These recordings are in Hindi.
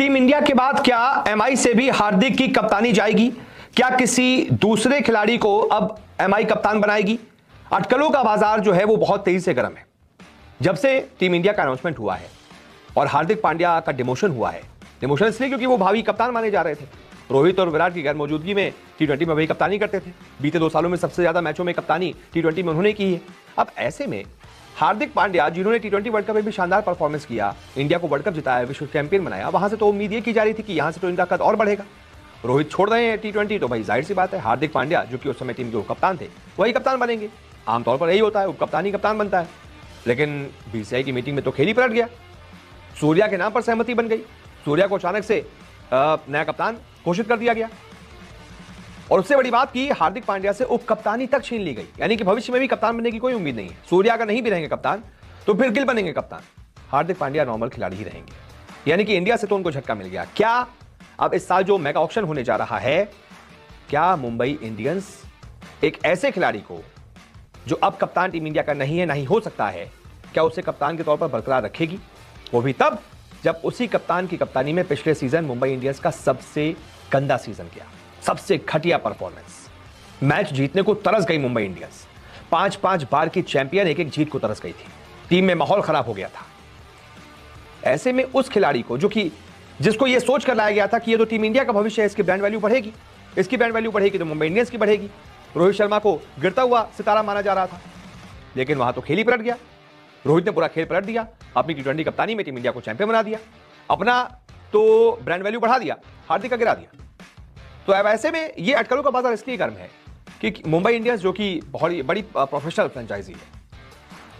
टीम इंडिया के बाद क्या एमआई से भी हार्दिक की कप्तानी जाएगी? क्या किसी दूसरे खिलाड़ी को अब एमआई कप्तान बनाएगी? अटकलों का बाजार जो है वो बहुत तेजी से गर्म है। जब से टीम इंडिया का अनाउंसमेंट हुआ है और हार्दिक पांड्या का डिमोशन हुआ है, डिमोशन इसलिए क्योंकि वो भावी कप्तान माने जा रहे थे। रोहित और विराट की गैर मौजूदगी में टी20 में वही कप्तानी करते थे। बीते 2 सालों में सबसे ज्यादा मैचों में कप्तानी टी20 में उन्होंने की है। अब ऐसे में हार्दिक पांड्या, जिन्होंने टी20 वर्ल्ड कप में भी शानदार परफॉर्मेंस किया, इंडिया को वर्ल्ड कप जिताया, विश्व चैंपियन बनाया, वहां से तो उम्मीद ये की जा रही थी कि यहां से तो इनका कद और बढ़ेगा। रोहित छोड़ रहे हैं टी20, तो भाई जाहिर सी बात है हार्दिक पांड्या, जो कि उस समय टीम के कप्तान थे, वही कप्तान बनेंगे। आमतौर पर यही होता है, उप कप्तान ही कप्तान बनता है। लेकिन बीसीसीआई की मीटिंग में तो खेल ही पलट गया। सूर्या के नाम पर सहमति बन गई। सूर्या को अचानक से नया कप्तान घोषित कर दिया गया और उससे बड़ी बात की हार्दिक पांड्या से उप कप्तानी तक छीन ली गई। यानी कि भविष्य में भी कप्तान बनने की कोई उम्मीद नहीं है। सूर्या अगर नहीं भी रहेंगे कप्तान तो फिर गिल बनेंगे कप्तान। हार्दिक पांड्या नॉर्मल खिलाड़ी ही रहेंगे। यानी कि इंडिया से तो उनको झटका मिल गया। क्या अब इस साल जो मेगा ऑक्शन होने जा रहा है, क्या मुंबई इंडियंस एक ऐसे खिलाड़ी को जो अब कप्तान टीम इंडिया का नहीं है, नहीं हो सकता है, क्या उसे कप्तान के तौर पर बरकरार रखेगी? वो भी तब जब उसी कप्तान की कप्तानी में पिछले सीजन मुंबई इंडियंस का सबसे गंदा सीजन गया, सबसे घटिया परफॉर्मेंस। मैच जीतने को तरस गई मुंबई इंडियंस। 5-5 बार की चैंपियन एक जीत को तरस गई थी। टीम में माहौल खराब हो गया था। ऐसे में उस खिलाड़ी को जिसको यह सोच कर लाया गया था कि ये तो टीम इंडिया का भविष्य है, इसकी ब्रांड वैल्यू बढ़ेगी, इसकी ब्रांड वैल्यू बढ़ेगी तो मुंबई इंडियंस की बढ़ेगी। रोहित शर्मा को गिरता हुआ सितारा माना जा रहा था, लेकिन वहां तो खेल ही पलट गया। रोहित ने पूरा खेल पलट दिया, अपनी टी20 कप्तानी में टीम इंडिया को चैंपियन बना दिया, अपना तो ब्रांड वैल्यू बढ़ा दिया, हार्दिक का गिरा दिया। तो अब ऐसे में ये अटकलों का बाजार इसलिए गर्म है कि मुंबई इंडियंस, जो कि बहुत बड़ी प्रोफेशनल फ्रेंचाइजी है,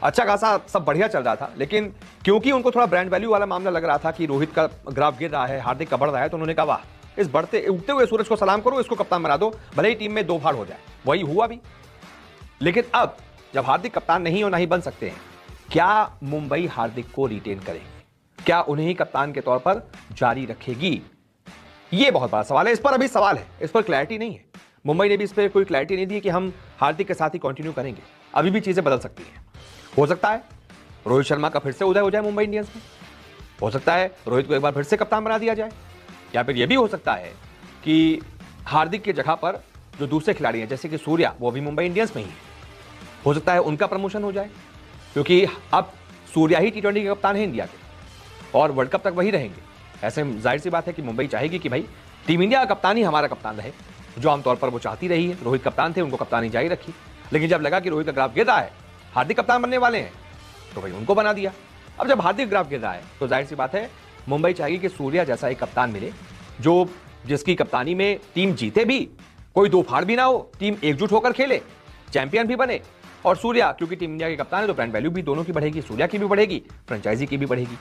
अच्छा खासा सब बढ़िया चल रहा था, लेकिन क्योंकि उनको थोड़ा ब्रांड वैल्यू वाला मामला लग रहा था कि रोहित का ग्राफ गिर रहा है, हार्दिक का बढ़ रहा है, तो उन्होंने कहा वाह, इस बढ़ते उगते हुए सूरज को सलाम करो, इसको कप्तान बना दो, भले ही टीम में 2 फाड़ हो जाए। वही हुआ भी। लेकिन अब जब हार्दिक कप्तान नहीं और नहीं बन सकते हैं, क्या मुंबई हार्दिक को रिटेन करेगी? क्या उन्हें ही कप्तान के तौर पर जारी रखेगी? यह बहुत बड़ा सवाल है। इस पर अभी सवाल है, इस पर क्लैरिटी नहीं है। मुंबई ने भी इस पर कोई क्लैरिटी नहीं दी कि हम हार्दिक के साथ ही कंटिन्यू करेंगे। अभी भी चीजें बदल सकती हैं। हो सकता है रोहित शर्मा का फिर से उदय हो जाए मुंबई इंडियंस में। हो सकता है रोहित को एक बार फिर से कप्तान बना दिया जाए, या फिर यह भी हो सकता है कि हार्दिक की जगह पर जो दूसरे खिलाड़ी हैं, जैसे कि सूर्या, वो भी मुंबई इंडियंस में ही है। हो सकता है उनका प्रमोशन हो जाए, क्योंकि अब सूर्या ही टी20 के कप्तान है इंडिया के और वर्ल्ड कप तक वही रहेंगे। ऐसे में जाहिर सी बात है कि मुंबई चाहेगी कि भाई टीम इंडिया का कप्तान ही हमारा कप्तान रहे, जो आमतौर पर वो चाहती रही है। रोहित कप्तान थे, उनको कप्तानी जारी रखी, लेकिन जब लगा कि रोहित का ग्राफ गिर रहा है, हार्दिक कप्तान बनने वाले हैं, तो भाई उनको बना दिया। अब जब हार्दिक ग्राफ गिर रहा है तो जाहिर सी बात है मुंबई चाहेगी कि सूर्या जैसा एक कप्तान मिले, जो जिसकी कप्तानी में टीम जीते भी, कोई 2 फाड़ भी ना हो, टीम एकजुट होकर खेले, चैंपियन भी बने। और सूर्या क्योंकि टीम इंडिया के कप्तान है तो ब्रांड वैल्यू भी दोनों की बढ़ेगी, सूर्या की भी बढ़ेगी, फ्रेंचाइजी की भी बढ़ेगी।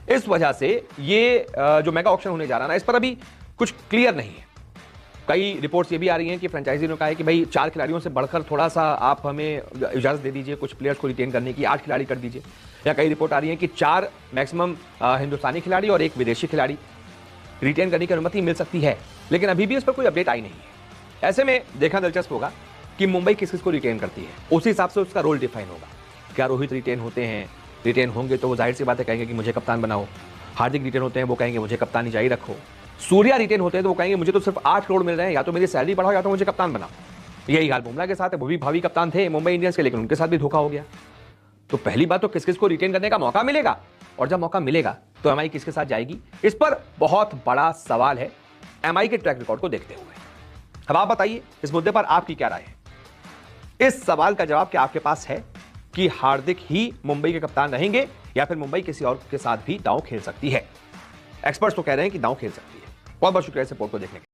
इस वजह से ये जो मेगा ऑक्शन होने जा रहा है ना, इस पर अभी कुछ क्लियर नहीं है। कई रिपोर्ट्स ये भी आ रही हैं कि फ्रेंचाइजी ने कहा है कि भाई 4 खिलाड़ियों से बढ़कर थोड़ा सा आप हमें इजाजत दे दीजिए, कुछ प्लेयर्स को रिटेन करने की, 8 खिलाड़ी कर दीजिए। या कई रिपोर्ट आ रही है कि 4 मैक्सिमम हिंदुस्तानी खिलाड़ी और 1 विदेशी खिलाड़ी रिटेन करने की अनुमति मिल सकती है, लेकिन अभी भी इस पर कोई अपडेट आई नहीं है। ऐसे में देखना दिलचस्प होगा कि मुंबई किस किस को रिटेन करती है, उसी हिसाब से उसका रोल डिफाइन होगा। क्या रोहित रिटेन होते हैं, रिटेन होंगे तो वो जाहिर सी बात है कहेंगे कि मुझे कप्तान बनाओ। हार्दिक रिटेन होते हैं, वो कहेंगे मुझे कप्तानी जारी रखो। सूर्या रिटेन होते हैं तो वो कहेंगे मुझे तो सिर्फ 8 करोड़ मिल रहे हैं, या तो मेरी सैलरी बढ़ाओ या तो मुझे कप्तान बनाओ। यही हाल बुमराह के साथ है। वो भी भावी कप्तान थे मुंबई इंडियंस के, लेकिन उनके साथ भी धोखा हो गया। तो पहली बात तो किस किस को रिटेन करने का मौका मिलेगा, और जब मौका मिलेगा तो एमआई किसके साथ जाएगी, इस पर बहुत बड़ा सवाल है एमआई के ट्रैक रिकॉर्ड को देखते हुए। अब आप बताइए इस मुद्दे पर आपकी क्या राय है? इस सवाल का जवाब क्या आपके पास है कि हार्दिक ही मुंबई के कप्तान रहेंगे, या फिर मुंबई किसी और के साथ भी दांव खेल सकती है? एक्सपर्ट्स तो कह रहे हैं कि दांव खेल सकती है। बहुत बहुत शुक्रिया इस रिपोर्ट को देखने के लिए।